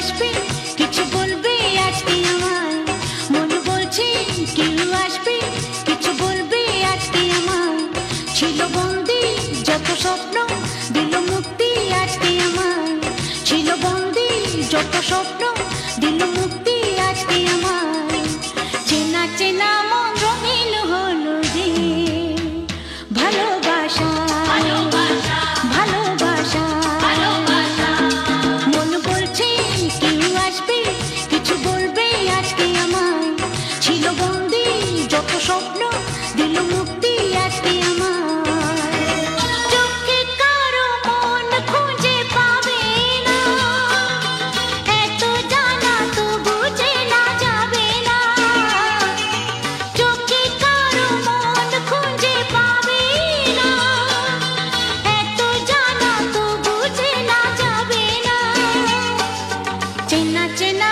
আসবে কিছু বলবে আজকে আমায়, মন বলছে কেউ আসবে কিছু বলবে আজকে আমায়। ছিল বন্দি যত স্বপ্ন দিল মুক্তি আজকে আমায়, ছিল বন্দি যত স্বপ্ন দিল মুক্তি আজকে আমায়। চেনা চেনা মন রঙিন হলো যে ভালোবাসা ভালোবাসা। মন বলছে কেউ আসবে কিছু বলবে আজকে আমায়, ছিল বন্দি যত স্বপ্ন দিল মুক্তি আজকে আমায়। চোখে কারো মন খুঁজে পাবে না, এত জানা তো বুঝে না যাবে না। চোখে কারো মন খুঁজে পাবে না, এত জানা তো বুঝে না যাবে না। চেনা চেনা